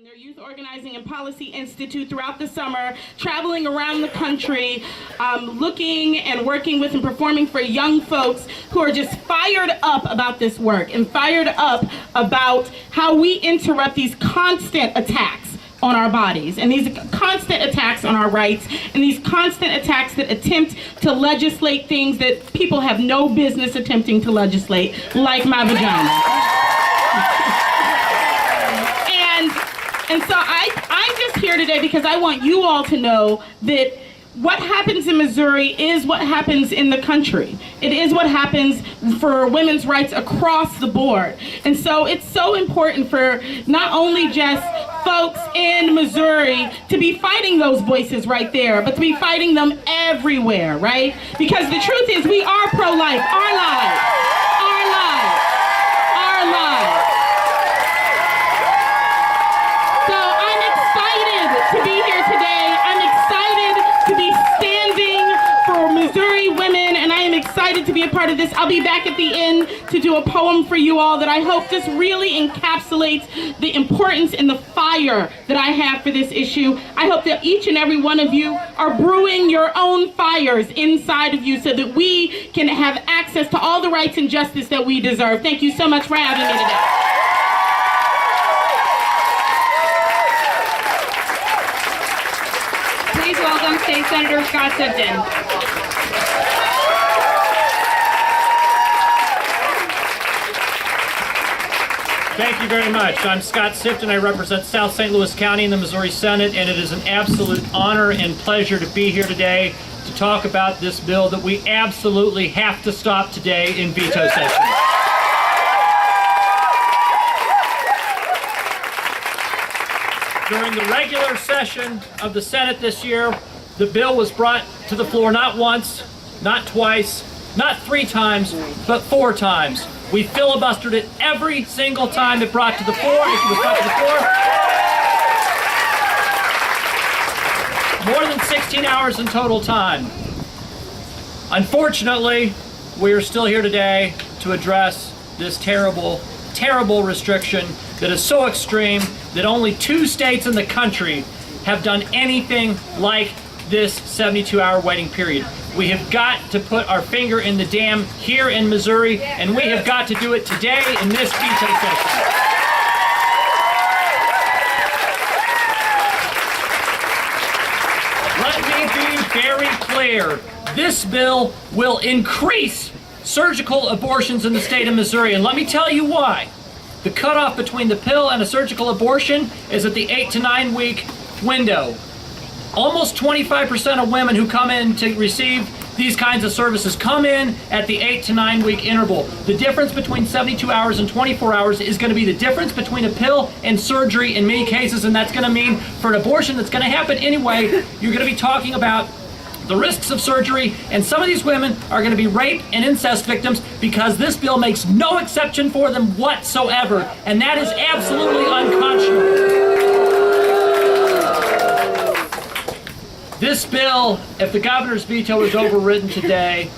and their Youth Organizing and Policy Institute throughout the summer, traveling around the country, looking and working with and performing for young folks who are just fired up about this work and fired up about how we interrupt these constant attacks on our bodies and these constant attacks on our rights and these constant attacks that attempt to legislate things that people have no business attempting to legislate, like my vagina. And so I'm just here today because I want you all to know that what happens in Missouri is what happens in the country. It is what happens for women's rights across the board. And so it's so important for not only just folks in Missouri to be fighting those voices right there, but to be fighting them everywhere, right? Because the truth is we are pro-life, our lives, our lives, our lives. So I'm excited to be here today. I'm excited to be standing for Missouri women, and I am excited to be a part of this. I'll be back at the end to do a poem for you all that I hope just really encapsulates the importance and the fire that I have for this issue. I hope that each and every one of you are brewing your own fires inside of you so that we can have access to all the rights and justice that we deserve. Thank you so much for having me today. Please welcome State Senator Scott Sifton. Thank you very much. I'm Scott Sifton. I represent South St. Louis County in the Missouri Senate, and it is an absolute honor and pleasure to be here today to talk about this bill that we absolutely have to stop today in veto session. During the regular session of the Senate this year, the bill was brought to the floor not once, not twice, not 3 times, but 4 times. We filibustered it every single time it brought to the floor. It was brought to the floor. More than 16 hours in total time. Unfortunately, we are still here today to address this terrible, terrible restriction that is so extreme that only 2 states in the country have done anything like this 72-hour waiting period. We have got to put our finger in the dam here in Missouri, and we have got to do it today in this veto session. Let me be very clear. This bill will increase surgical abortions in the state of Missouri, and let me tell you why. The cutoff between the pill and a surgical abortion is at the 8 to 9 week window. Almost 25% of women who come in to receive these kinds of services come in at the 8 to 9 week interval. The difference between 72 hours and 24 hours is going to be the difference between a pill and surgery in many cases, and that's going to mean for an abortion that's going to happen anyway, you're going to be talking about the risks of surgery, and some of these women are going to be rape and incest victims because this bill makes no exception for them whatsoever, and that is absolutely unconscionable. This bill, if the governor's veto is overridden today,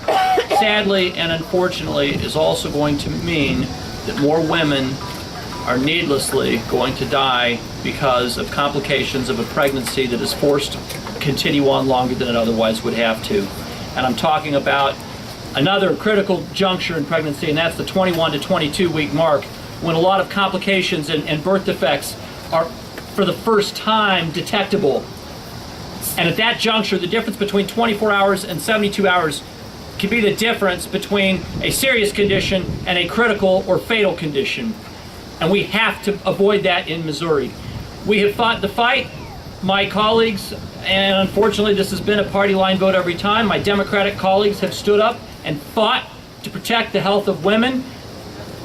sadly and unfortunately, is also going to mean that more women are needlessly going to die because of complications of a pregnancy that is forced to continue on longer than it otherwise would have to. And I'm talking about another critical juncture in pregnancy, and that's the 21 to 22 week mark, when a lot of complications and birth defects are for the first time detectable. And at that juncture, the difference between 24 hours and 72 hours can be the difference between a serious condition and a critical or fatal condition. And we have to avoid that in Missouri. We have fought the fight, my colleagues, and unfortunately this has been a party line vote every time. My Democratic colleagues have stood up and fought to protect the health of women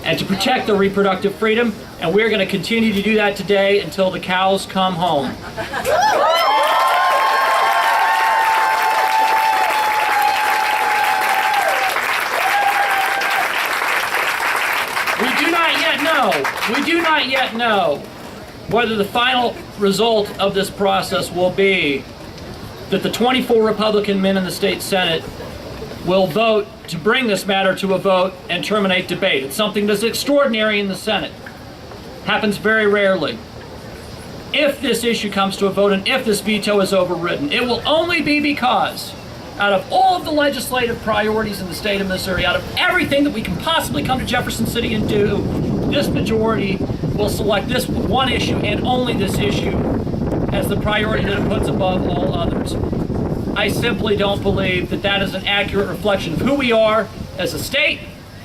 and to protect their reproductive freedom. And we're going to continue to do that today until the cows come home. We do not yet know whether the final result of this process will be that the 24 Republican men in the state Senate will vote to bring this matter to a vote and terminate debate. It's something that's extraordinary in the Senate. Happens very rarely. if this issue comes to a vote and if this veto is overridden, it will only be because out of all of the legislative priorities in the state of Missouri, out of everything that we can possibly come to Jefferson City and do, this majority will select this one issue and only this issue as the priority that it puts above all others. I simply don't believe that that is an accurate reflection of who we are as a state,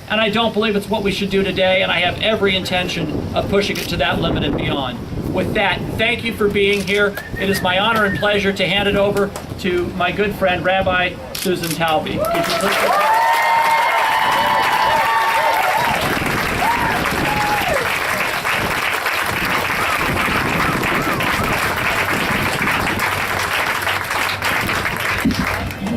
and I don't believe it's what we should do today, and I have every intention of pushing it to that limit and beyond. With that, thank you for being here. It is my honor and pleasure to hand it over to my good friend, Rabbi Susan Talby. Could you please-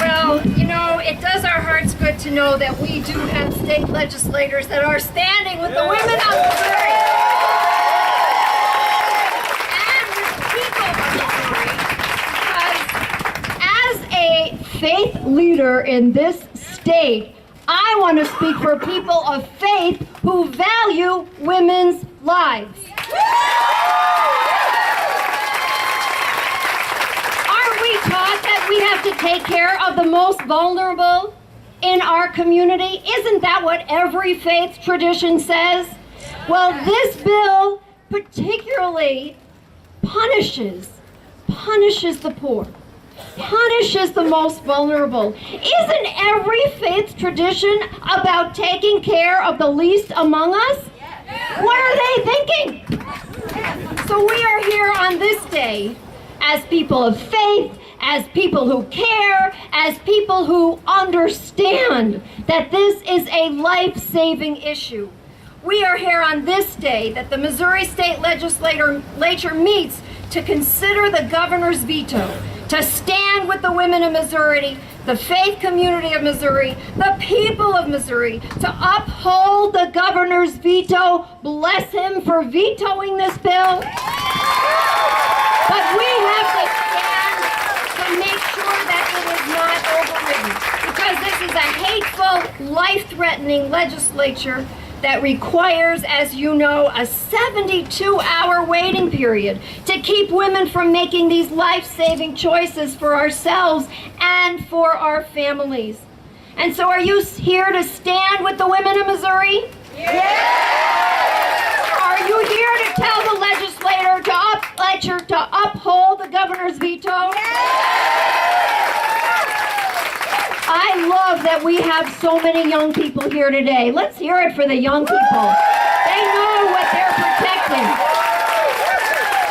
Well, you know, it does our hearts good to know that we do have state legislators that are standing with the women of Missouri and with the people of Missouri. Because as a faith leader in this state, I want to speak for people of faith who value women's lives. Taught that we have to take care of the most vulnerable in our community? Isn't that what every faith tradition says? Well, this bill particularly punishes the poor, punishes the most vulnerable. Isn't every faith tradition about taking care of the least among us? What are they thinking? So we are here on this day as people of faith, as people who care, as people who understand that this is a life-saving issue. We are here on this day that the Missouri State Legislature meets to consider the governor's veto, to stand with the women of Missouri, the faith community of Missouri, the people of Missouri, to uphold the governor's veto. Bless him for vetoing this bill. But we have to stand to make sure that it is not overridden, because this is a hateful, life-threatening legislature that requires, as you know, a 72-hour waiting period to keep women from making these life-saving choices for ourselves and for our families. And so are you here to stand with the women of Missouri? Are you here to tell the legislature to uphold the governor's veto? I love that we have so many young people here today. Let's hear it for the young people. They know what they're protecting.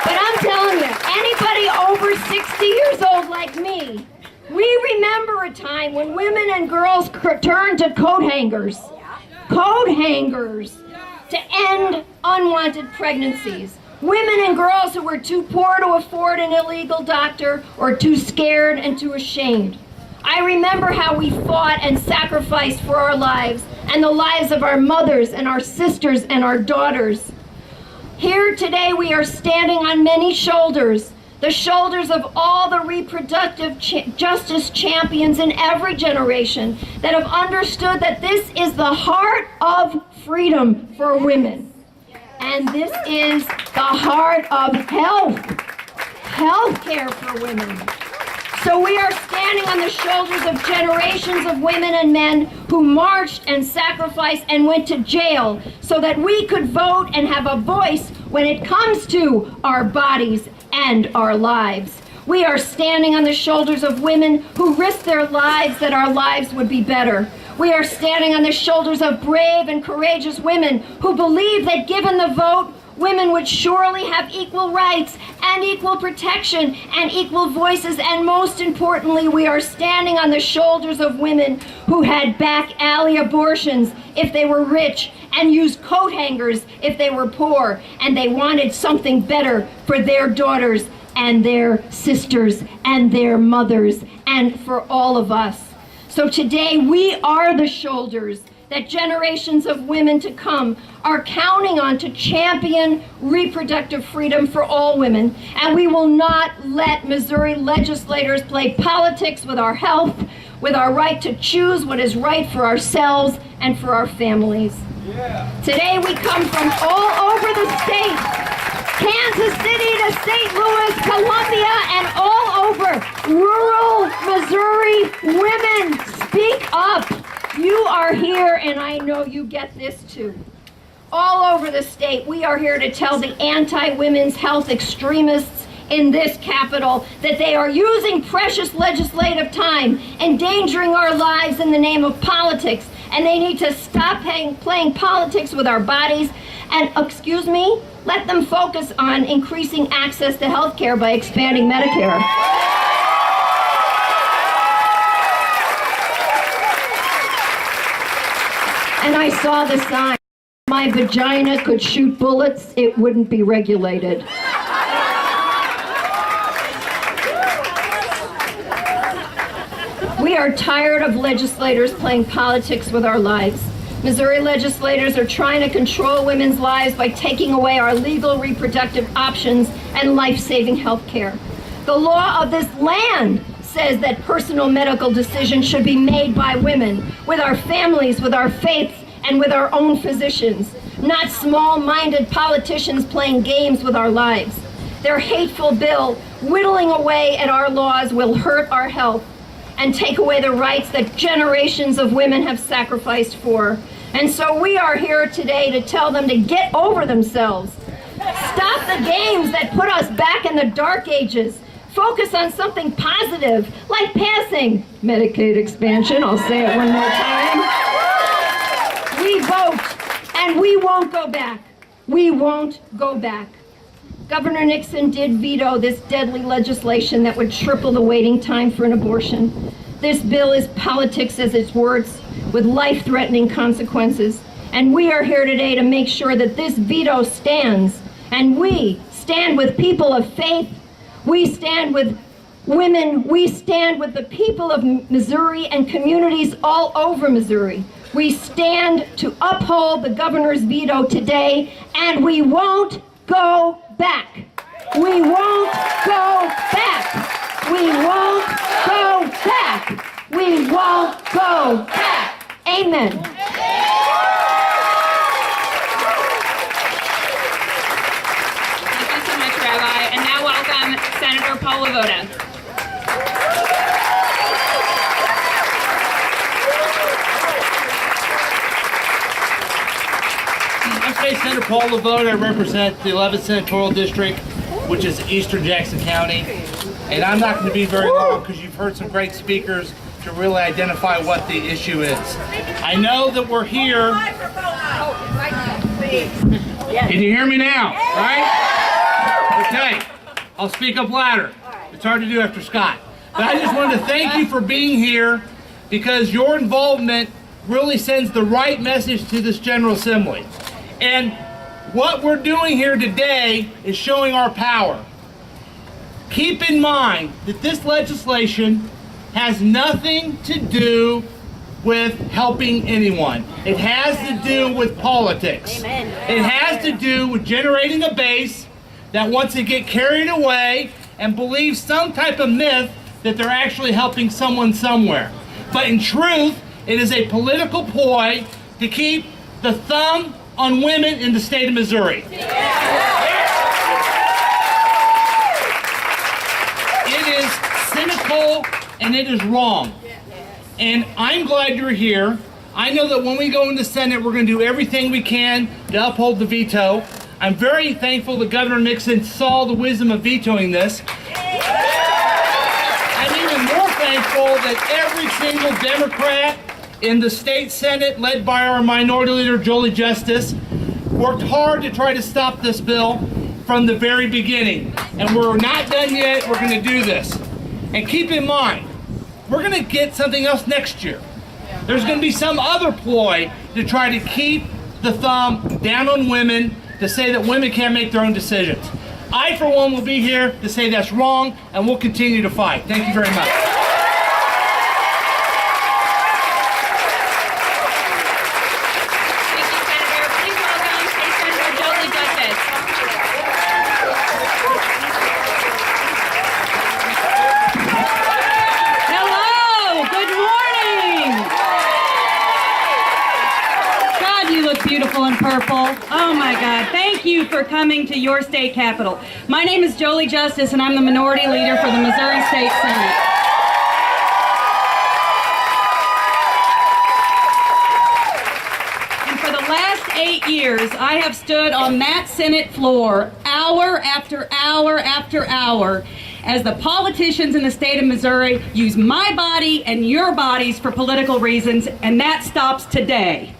But I'm telling you, anybody over 60 years old like me, we remember a time when women and girls turned to coat hangers to end unwanted pregnancies. Women and girls who were too poor to afford an illegal doctor or too scared and too ashamed. I remember how we fought and sacrificed for our lives and the lives of our mothers and our sisters and our daughters. Here today we are standing on many shoulders, the shoulders of all the reproductive justice champions in every generation that have understood that this is the heart of freedom for women. And this is the heart of health care for women. So we are standing on the shoulders of generations of women and men who marched and sacrificed and went to jail so that we could vote and have a voice when it comes to our bodies and our lives. We are standing on the shoulders of women who risked their lives that our lives would be better. We are standing on the shoulders of brave and courageous women who believe that given the vote, women would surely have equal rights and equal protection and equal voices. And most importantly, we are standing on the shoulders of women who had back alley abortions if they were rich and used coat hangers if they were poor, and they wanted something better for their daughters and their sisters and their mothers and for all of us. So today we are the shoulders that generations of women to come are counting on to champion reproductive freedom for all women. And we will not let Missouri legislators play politics with our health, with our right to choose what is right for ourselves and for our families. Yeah. Today we come from all over the state Kansas City to St. Louis, Columbia, and all over rural Missouri, women, speak up. You are here, and I know you get this too. All over the state, we are here to tell the anti-women's health extremists in this capital that they are using precious legislative time, endangering our lives in the name of politics, and they need to stop playing politics with our bodies and, let them focus on increasing access to health care by expanding Medicare. And I saw the sign. If my vagina could shoot bullets, it wouldn't be regulated. We are tired of legislators playing politics with our lives. Missouri legislators are trying to control women's lives by taking away our legal reproductive options and life-saving health care. The law of this land says that personal medical decisions should be made by women, with our families, with our faiths, and with our own physicians, not small-minded politicians playing games with our lives. Their hateful bill, whittling away at our laws, will hurt our health and take away the rights that generations of women have sacrificed for. And so we are here today to tell them to get over themselves. Stop the games that put us back in the dark ages. Focus on something positive, like passing Medicaid expansion. I'll say it one more time. We vote, and we won't go back. We won't go back. Governor Nixon did veto this deadly legislation that would triple the waiting time for an abortion. This bill is politics as its words, with life-threatening consequences. And we are here today to make sure that this veto stands. And we stand with people of faith. We stand with women. We stand with the people of Missouri and communities all over Missouri. We stand to uphold the governor's veto today, and we won't go back. We won't go back. We won't go back. We won't go back. Amen. Thank you so much, Rabbi. And now welcome Senator Paul LeVota. I'm State Senator Paul LeVota. I represent the 11th Senatorial District, which is Eastern Jackson County. And I'm not going to be very long because you've heard some great speakers to really identify what the issue is. I know that we're here. Can you hear me now? Right? Okay. I'll speak up louder. It's hard to do after Scott. But I just wanted to thank you for being here because your involvement really sends the right message to this General Assembly. And what we're doing here today is showing our power. Keep in mind that this legislation has nothing to do with helping anyone. It has to do with politics. Amen. It has to do with generating a base that wants to get carried away and believe some type of myth that they're actually helping someone somewhere. But in truth, it is a political ploy to keep the thumb on women in the state of Missouri. It is cynical and it is wrong. And I'm glad you're here. I know that when we go in the Senate, we're going to do everything we can to uphold the veto. I'm very thankful that Governor Nixon saw the wisdom of vetoing this. I'm even more thankful that every single Democrat in the state Senate, led by our Minority Leader Jolie Justice, worked hard to try to stop this bill from the very beginning. And we're not done yet. We're going to do this. And keep in mind, we're going to get something else next year. There's going to be some other ploy to try to keep the thumb down on women, to say that women can't make their own decisions. I, for one, will be here to say that's wrong, and we'll continue to fight. Thank you very much. Beautiful in purple. Oh my God, thank you for coming to your state capitol. My name is Jolie Justice, and I'm the minority leader for the Missouri State Senate. And for the last 8 years, I have stood on that Senate floor hour after hour after hour as the politicians in the state of Missouri use my body and your bodies for political reasons, and that stops today.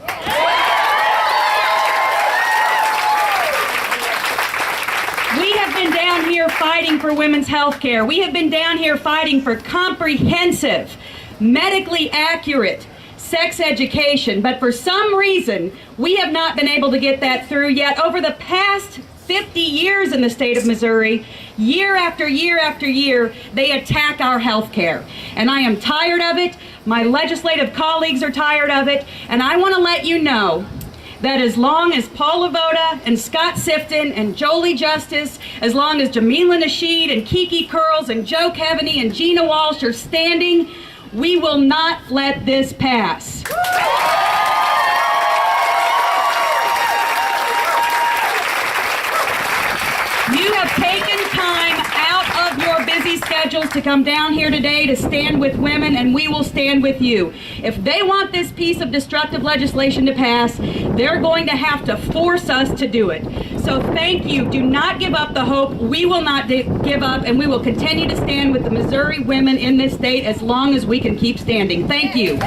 We have been down here fighting for women's health care. We have been down here fighting for comprehensive, medically accurate sex education, but for some reason, we have not been able to get that through yet. Over the past 50 years in the state of Missouri, year after year after year, they attack our health care. And I am tired of it. My legislative colleagues are tired of it. And I want to let you know that as long as Paul Lavoda and Scott Sifton and Jolie Justice, as long as Jamila Nasheed and Kiki Curls and Joe Kevaney and Gina Walsh are standing, we will not let this pass. You have taken time out of your busy schedules to come down here today to stand with women, and we will stand with you. If they want this piece of destructive legislation to pass, they're going to have to force us to do it. So thank you. Do not give up the hope. We will not give up, and we will continue to stand with the Missouri women in this state as long as we can keep standing. Thank you.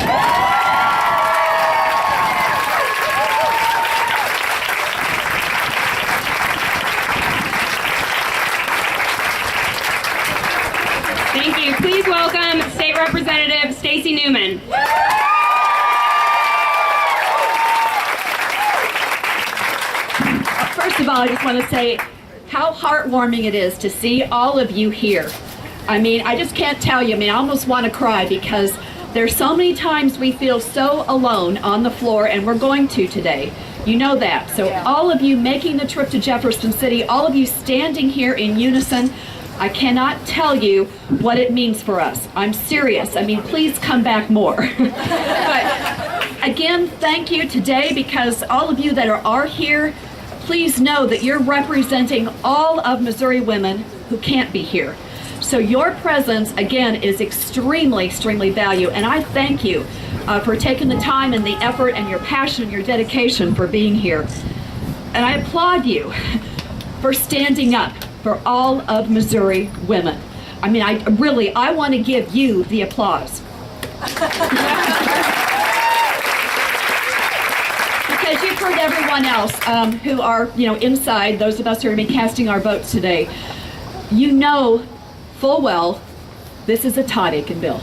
Thank you. Please welcome State Representative Stacey Newman. First of all, I just want to say how heartwarming it is to see all of you here. I mean, I just can't tell you. I mean, I almost want to cry because there's so many times we feel so alone on the floor, and we're going to today. You know that. So all of you making the trip to Jefferson City, all of you standing here in unison, I cannot tell you what it means for us. I'm serious. I mean, please come back more. But again, thank you today, because all of you that are here, please know that you're representing all of Missouri women who can't be here. So your presence, again, is extremely, extremely valued. And I thank you for taking the time and the effort and your passion and your dedication for being here. And I applaud you for standing up for all of Missouri women. I mean, I want to give you the applause. Because you've heard everyone else who are, inside, those of us who are casting our votes today, you know full well this is a Todd Akin bill.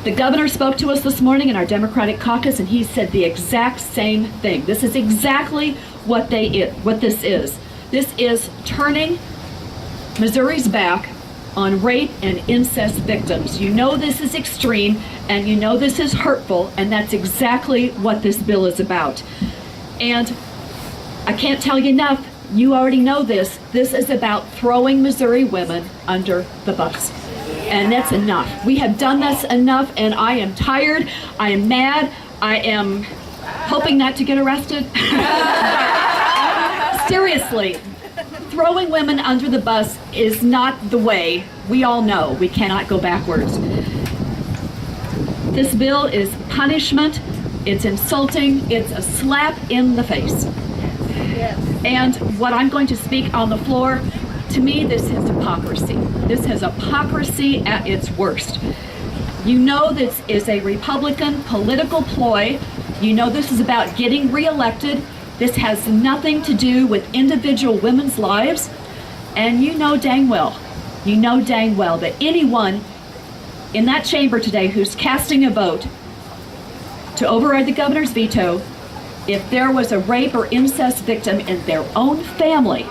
The governor spoke to us this morning in our Democratic caucus, and he said the exact same thing. This is exactly what this is. This is turning Missouri's back on rape and incest victims. You know this is extreme, and you know this is hurtful, and that's exactly what this bill is about. And I can't tell you enough, you already know this. This is about throwing Missouri women under the bus. And that's enough. We have done this enough, and I am tired, I am mad, I am hoping not to get arrested. Seriously. Throwing women under the bus is not the way. We all know we cannot go backwards. This bill is punishment, it's insulting, it's a slap in the face. And what I'm going to speak on the floor, to me, this is hypocrisy. This is hypocrisy at its worst. You know this is a Republican political ploy. You know this is about getting reelected. This has nothing to do with individual women's lives. And you know dang well that anyone in that chamber today who's casting a vote to override the governor's veto, if there was a rape or incest victim in their own family,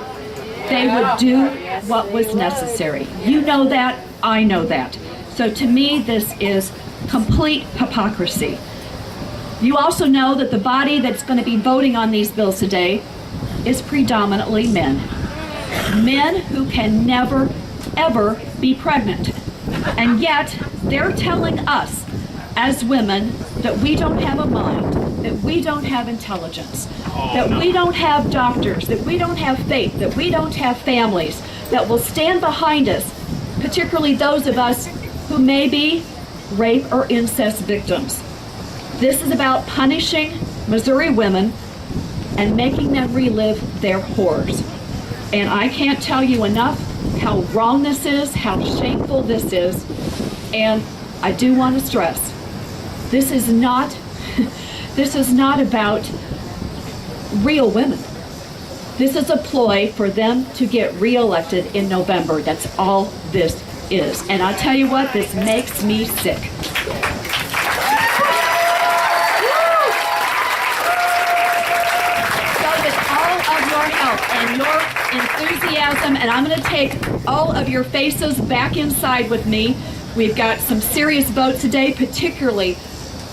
they would do what was necessary. You know that, I know that. So to me, this is complete hypocrisy. You also know that the body that's going to be voting on these bills today is predominantly men. Men who can never, ever be pregnant. And yet, they're telling us as women that we don't have a mind, that we don't have intelligence, that we don't have doctors, that we don't have faith, that we don't have families that will stand behind us, particularly those of us who may be rape or incest victims. This is about punishing Missouri women and making them relive their horrors. And I can't tell you enough how wrong this is, how shameful this is. And I do want to stress, this is not about real women. This is a ploy for them to get reelected in November. That's all this is. And I tell you what, this makes me sick. And your enthusiasm, and I'm going to take all of your faces back inside with me. We've got some serious votes today, particularly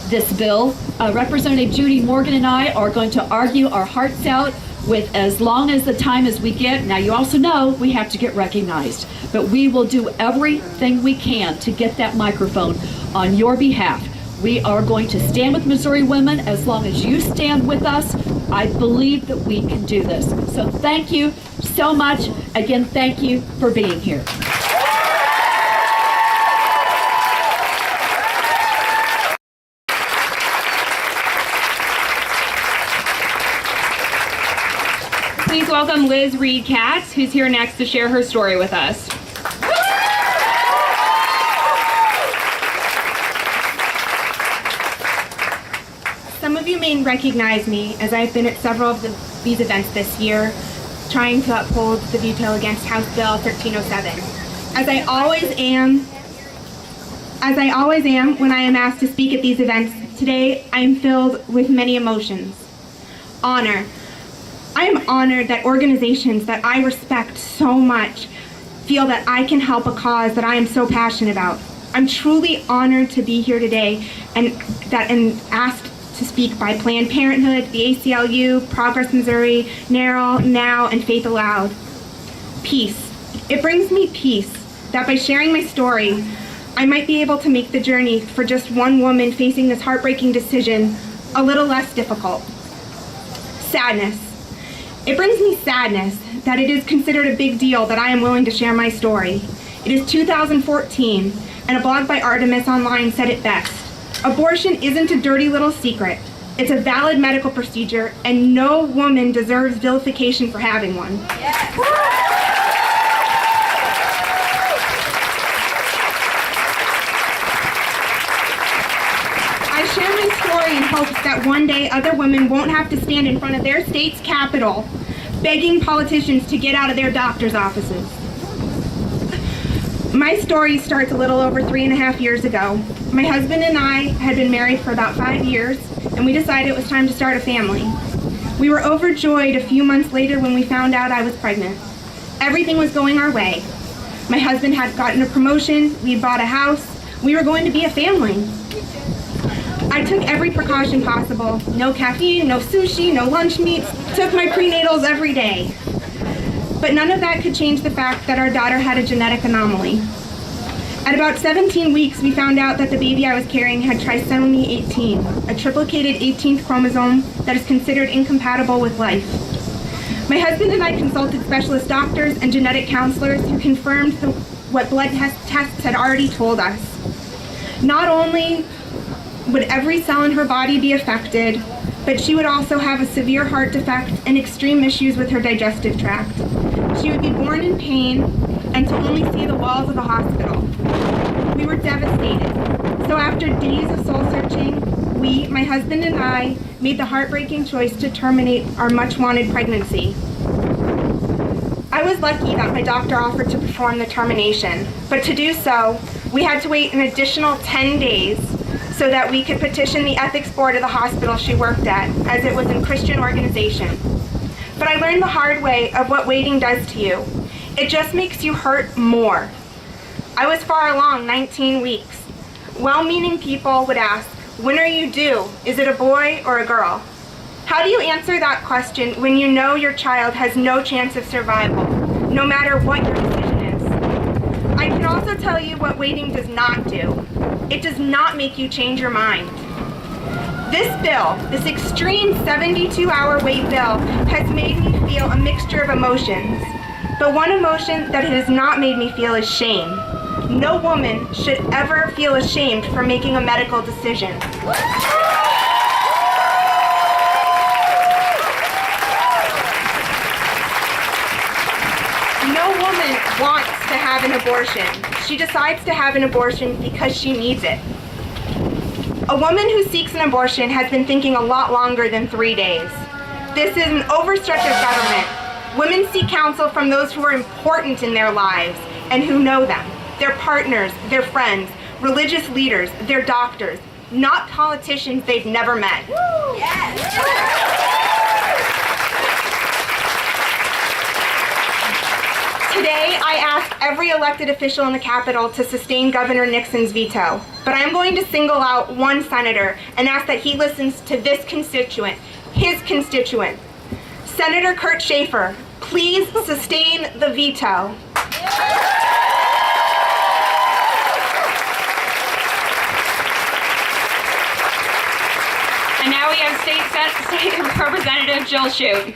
this bill. Representative Judy Morgan and I are going to argue our hearts out with as long as the time as we get. Now, you also know we have to get recognized, but we will do everything we can to get that microphone on your behalf. We are going to stand with Missouri women as long as you stand with us. I believe that we can do this. So thank you so much. Again, thank you for being here. Please welcome Liz Reed Katz, who's here next to share her story with us. Some of you may recognize me as I've been at several of these events this year, trying to uphold the veto against House Bill 1307. As I always am when I am asked to speak at these events, today I am filled with many emotions. Honor. I am honored that organizations that I respect so much feel that I can help a cause that I am so passionate about. I'm truly honored to be here today and asked to speak by Planned Parenthood, the ACLU, Progress Missouri, NARAL, NOW, and Faith Aloud. Peace. It brings me peace that by sharing my story, I might be able to make the journey for just one woman facing this heartbreaking decision a little less difficult. Sadness. It brings me sadness that it is considered a big deal that I am willing to share my story. It is 2014, and a blog by Artemis Online said it best. Abortion isn't a dirty little secret. It's a valid medical procedure, and no woman deserves vilification for having one. Yes. I share my story in hopes that one day other women won't have to stand in front of their state's capitol begging politicians to get out of their doctor's offices. My story starts a little over 3.5 years ago. My husband and I had been married for about 5 years, and we decided it was time to start a family. We were overjoyed a few months later when we found out I was pregnant. Everything was going our way. My husband had gotten a promotion, we had bought a house, we were going to be a family. I took every precaution possible. No caffeine, no sushi, no lunch meats, took my prenatals every day. But none of that could change the fact that our daughter had a genetic anomaly. At about 17 weeks, we found out that the baby I was carrying had trisomy 18, a triplicated 18th chromosome that is considered incompatible with life. My husband and I consulted specialist doctors and genetic counselors who confirmed what blood tests had already told us. Not only would every cell in her body be affected, but she would also have a severe heart defect and extreme issues with her digestive tract. She would be born in pain and to only see the walls of a hospital. We were devastated. So after days of soul searching, we, my husband and I, made the heartbreaking choice to terminate our much-wanted pregnancy. I was lucky that my doctor offered to perform the termination, but to do so, we had to wait an additional 10 days so that we could petition the ethics board of the hospital she worked at, as it was a Christian organization. But I learned the hard way of what waiting does to you. It just makes you hurt more. I was far along, 19 weeks. Well-meaning people would ask, when are you due? Is it a boy or a girl? How do you answer that question when you know your child has no chance of survival, no matter what your decision is? I can also tell you what waiting does not do. It does not make you change your mind. This bill, this extreme 72-hour wait bill, has made me feel a mixture of emotions. But one emotion that it has not made me feel is shame. No woman should ever feel ashamed for making a medical decision. No woman wants to have an abortion. She decides to have an abortion because she needs it. A woman who seeks an abortion has been thinking a lot longer than 3 days. This is an overstretch of government. Women seek counsel from those who are important in their lives and who know them. Their partners, their friends, religious leaders, their doctors, not politicians they've never met. Today, I ask every elected official in the Capitol to sustain Governor Nixon's veto. But I'm going to single out one senator and ask that he listens to this constituent, his constituent. Senator Kurt Schaefer, please sustain the veto. And now we have State Representative Jill Shute.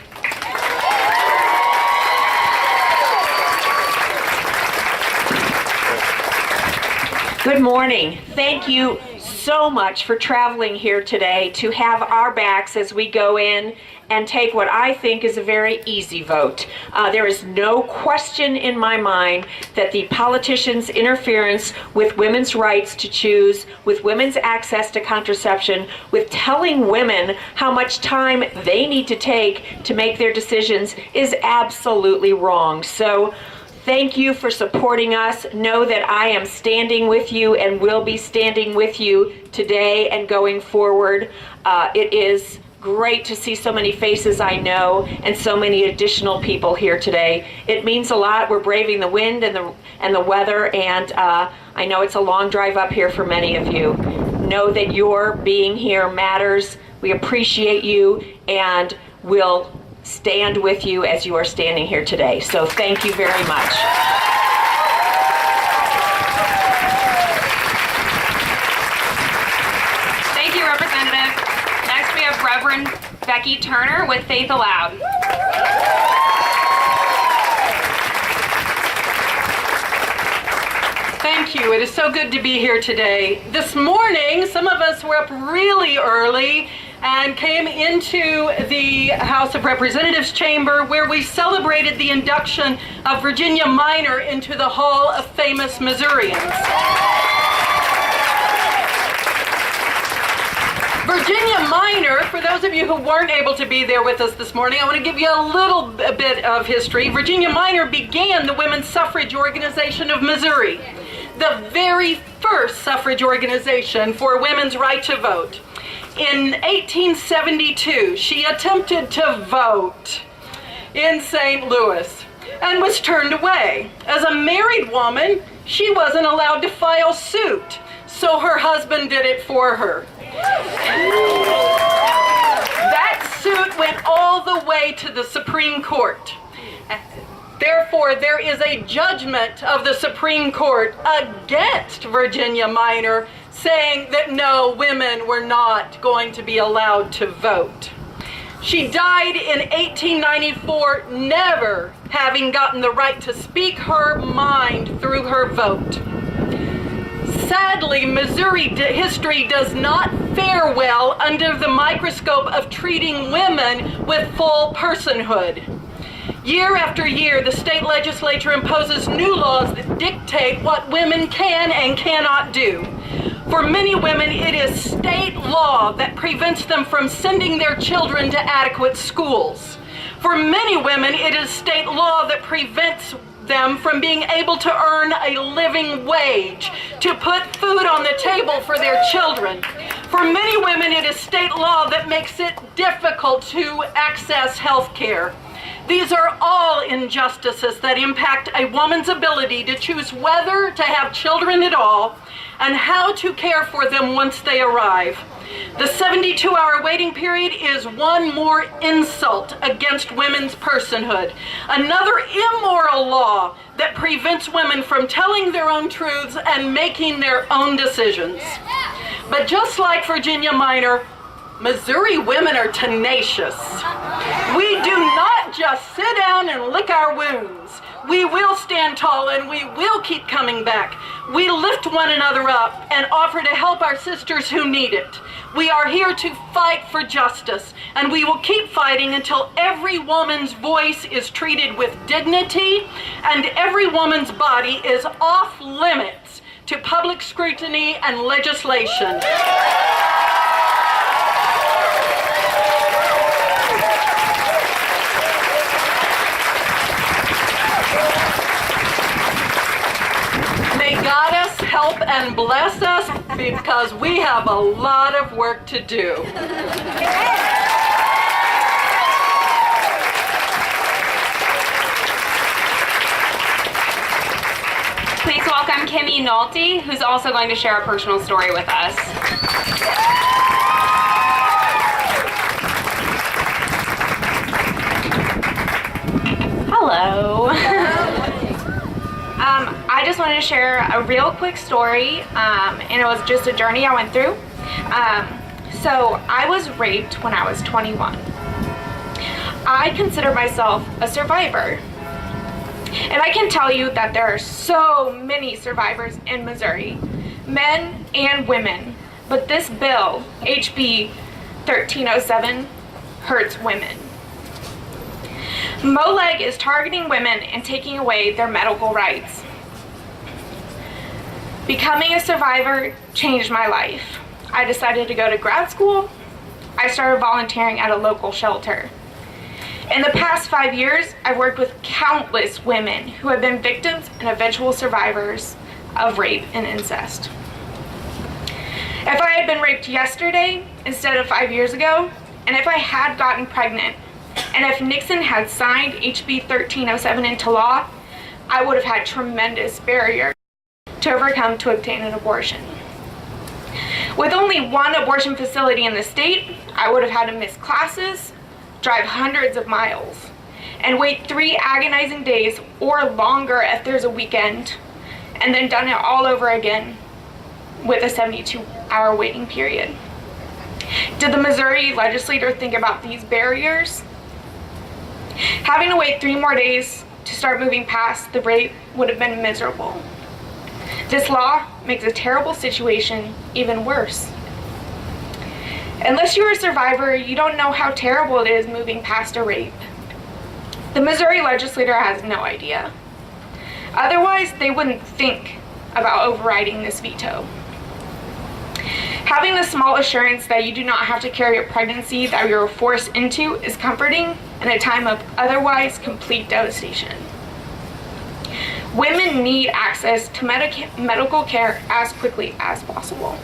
Good morning. Thank you so much for traveling here today to have our backs as we go in and take what I think is a very easy vote. There is no question in my mind that the politicians' interference with women's rights to choose, with women's access to contraception, with telling women how much time they need to take to make their decisions is absolutely wrong. So thank you for supporting us. Know that I am standing with you and will be standing with you today and going forward. It is great to see so many faces I know and so many additional people here today. It means a lot. We're braving the wind and the weather, and I know it's a long drive up here for many of you. Know that your being here matters. We appreciate you and will stand with you as you are standing here today. So thank you very much. Thank you, Representative. Next we have Reverend Becky Turner with Faith Aloud. Thank you. It is so good to be here today. This morning, some of us were up really early and came into the House of Representatives chamber where we celebrated the induction of Virginia Minor into the Hall of Famous Missourians. Virginia Minor, for those of you who weren't able to be there with us this morning, I want to give you a little bit of history. Virginia Minor began the Women's Suffrage Organization of Missouri, the very first suffrage organization for women's right to vote. In 1872, she attempted to vote in St. Louis and was turned away. As a married woman, she wasn't allowed to file suit, so her husband did it for her. That suit went all the way to the Supreme Court. Therefore, there is a judgment of the Supreme Court against Virginia Minor saying that no, women were not going to be allowed to vote. She died in 1894, never having gotten the right to speak her mind through her vote. Sadly, Missouri history does not fare well under the microscope of treating women with full personhood. Year after year, the state legislature imposes new laws that dictate what women can and cannot do. For many women, it is state law that prevents them from sending their children to adequate schools. For many women, it is state law that prevents them from being able to earn a living wage, to put food on the table for their children. For many women, it is state law that makes it difficult to access health care. These are all injustices that impact a woman's ability to choose whether to have children at all and how to care for them once they arrive. The 72-hour waiting period is one more insult against women's personhood, another immoral law that prevents women from telling their own truths and making their own decisions. But just like Virginia Minor, Missouri women are tenacious. We do not just sit down and lick our wounds. We will stand tall and we will keep coming back. We lift one another up and offer to help our sisters who need it. We are here to fight for justice, and we will keep fighting until every woman's voice is treated with dignity and every woman's body is off limits to public scrutiny and legislation. May Goddess help and bless us, because we have a lot of work to do. Please welcome Kimmy Nolte, who's also going to share a personal story with us. Hello. I just wanted to share a real quick story, and it was just a journey I went through. So I was raped when I was 21. I consider myself a survivor. And I can tell you that there are so many survivors in Missouri, men and women, but this bill, HB 1307, hurts women. MOLEG is targeting women and taking away their medical rights. Becoming a survivor changed my life. I decided to go to grad school. I started volunteering at a local shelter. In the past 5 years, I've worked with countless women who have been victims and eventual survivors of rape and incest. If I had been raped yesterday instead of 5 years ago, and if I had gotten pregnant, and if Nixon had signed HB 1307 into law, I would have had tremendous barriers to overcome to obtain an abortion. With only one abortion facility in the state, I would have had to miss classes, drive hundreds of miles, and wait 3 agonizing days or longer if there's a weekend, and then done it all over again with a 72-hour waiting period. Did the Missouri legislature think about these barriers? Having to wait 3 more days to start moving past the rape would have been miserable. This law makes a terrible situation even worse. Unless you're a survivor, you don't know how terrible it is moving past a rape. The Missouri legislature has no idea. Otherwise, they wouldn't think about overriding this veto. Having the small assurance that you do not have to carry a pregnancy that you were forced into is comforting in a time of otherwise complete devastation. Women need access to medical care as quickly as possible.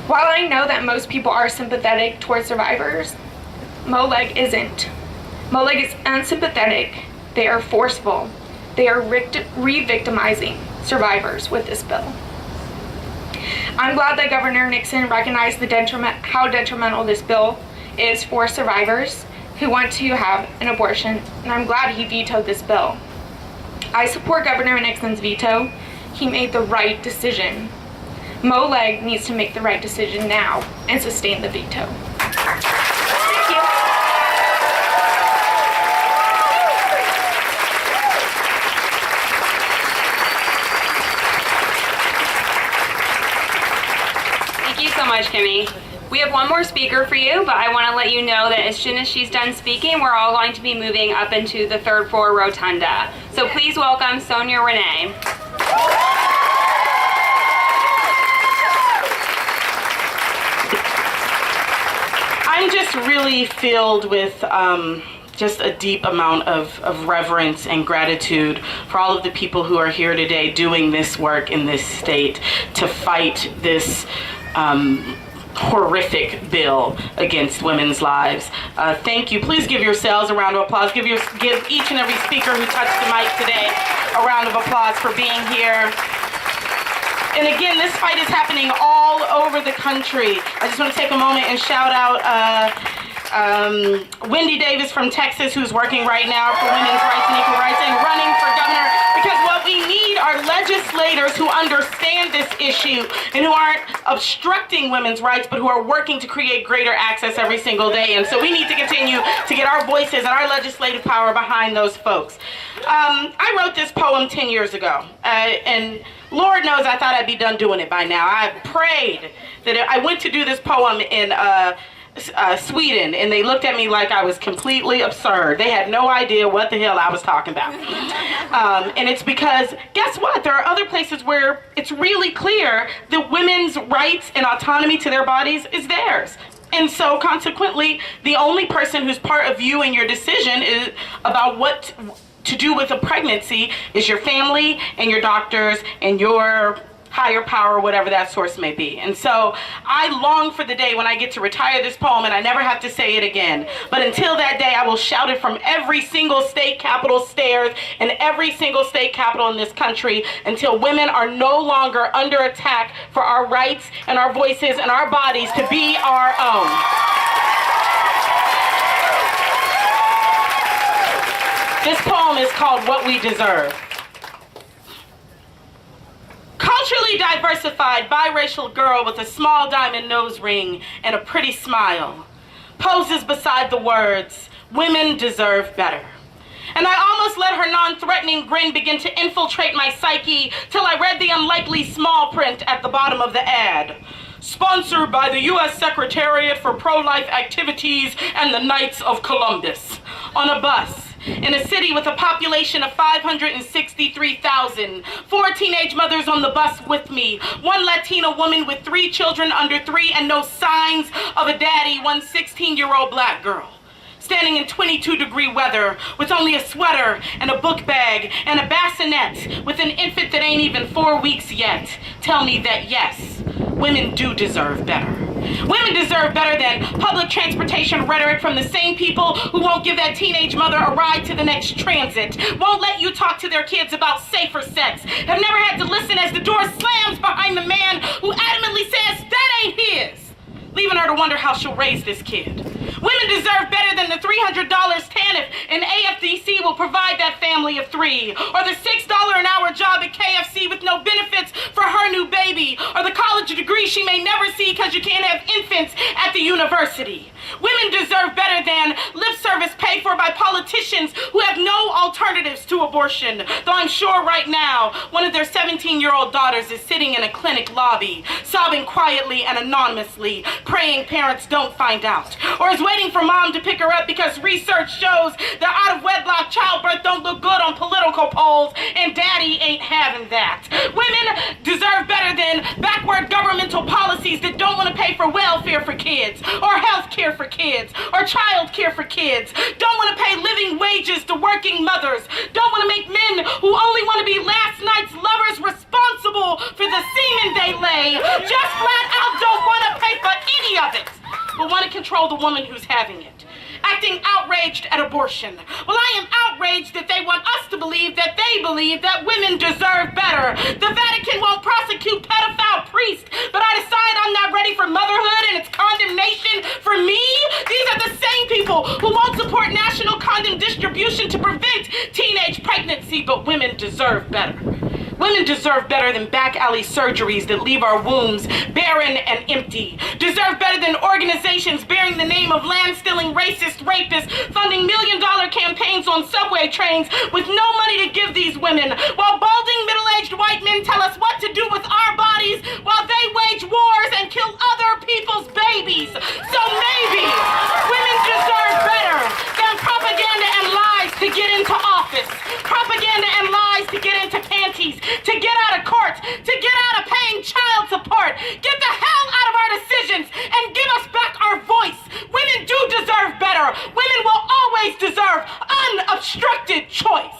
While I know that most people are sympathetic towards survivors, MOLEG isn't. MOLEG is unsympathetic. They are forceful. They are re-victimizing survivors with this bill. I'm glad that Governor Nixon recognized how detrimental this bill is for survivors who want to have an abortion, and I'm glad he vetoed this bill. I support Governor Nixon's veto. He made the right decision. MOLEG needs to make the right decision now and sustain the veto. Thank you. Thank you so much, Kimmy. We have one more speaker for you, but I want to let you know that as soon as she's done speaking, we're all going to be moving up into the 3rd floor rotunda. So please welcome Sonia Renee. I'm just really filled with just a deep amount of reverence and gratitude for all of the people who are here today doing this work in this state to fight this horrific bill against women's lives. Thank you. Please give yourselves a round of applause. Give each and every speaker who touched the mic today a round of applause for being here. And again, this fight is happening all over the country. I just want to take a moment and shout out Wendy Davis from Texas, who's working right now for women's rights and equal rights and running for governor, because what we need are legislators legislators who understand this issue and who aren't obstructing women's rights, but who are working to create greater access every single day. And so we need to continue to get our voices and our legislative power behind those folks. I wrote this poem 10 years ago, and Lord knows I thought I'd be done doing it by now. I prayed that I went to do this poem in Sweden, and they looked at me like I was completely absurd. They had no idea what the hell I was talking about. And it's because, guess what? There are other places where it's really clear that women's rights and autonomy to their bodies is theirs. And so consequently, the only person who's part of you and your decision is about what to do with a pregnancy is your family and your doctors and your higher power, whatever that source may be. And so I long for the day when I get to retire this poem and I never have to say it again. But until that day, I will shout it from every single state capitol stairs and every single state capitol in this country until women are no longer under attack for our rights and our voices and our bodies to be our own. This poem is called What We Deserve. Culturally diversified biracial girl with a small diamond nose ring and a pretty smile poses beside the words, "Women deserve better." And I almost let her non-threatening grin begin to infiltrate my psyche till I read the unlikely small print at the bottom of the ad. Sponsored by the U.S. Secretariat for Pro-Life Activities and the Knights of Columbus. On a bus. In a city with a population of 563,000, 4 teenage mothers on the bus with me, 1 Latina woman with 3 children under 3 and no signs of a daddy, 1 16-year-old black girl. Standing in 22-degree weather with only a sweater and a book bag and a bassinet with an infant that ain't even 4 weeks yet. Tell me that yes, women do deserve better. Women deserve better than public transportation rhetoric from the same people who won't give that teenage mother a ride to the next transit, won't let you talk to their kids about safer sex, have never had to listen as the door slams behind the man who adamantly says that ain't his, leaving her to wonder how she'll raise this kid. Women deserve better than the $300 TANF and AFDC will provide that family of 3, or the $6 an hour job at KFC with no benefits for her new baby, or the college degree she may never see because you can't have infants at the university. Women deserve better than lip service paid for by politicians who have no alternatives to abortion, though I'm sure right now one of their 17-year-old daughters is sitting in a clinic lobby, sobbing quietly and anonymously, praying parents don't find out, or is waiting for mom to pick her up because research shows that out-of-wedlock childbirth don't look good on political polls and daddy ain't having that. Women deserve better than backward governmental policies that don't want to pay for welfare for kids, or health care for kids, or child care for kids, don't want to pay living wages to working mothers, don't want to make men who only want to be last night's lovers responsible for the semen they lay, just flat out don't want to pay for any of it, but want to control the woman who's having it. Acting outraged at abortion. Well, I am outraged that they want us to believe that they believe that women deserve better. The Vatican won't prosecute pedophile priests, but I decide I'm not ready for motherhood and its condemnation for me. These are the same people who won't support national condom distribution to prevent teenage pregnancy, but women deserve better. Women deserve better than back alley surgeries that leave our wombs barren and empty. Deserve better than organizations bearing the name of land-stealing racist rapists funding million-dollar campaigns on subway trains with no money to give these women, while balding middle-aged white men tell us what to do with our bodies while they wage wars and kill other people's babies. So maybe women deserve better than propaganda and lies to get into office, propaganda and lies to get into panties, to get out of court, to get out of paying child support. Get the hell out of our decisions and give us back our voice. Women do deserve better. Women will always deserve unobstructed choice.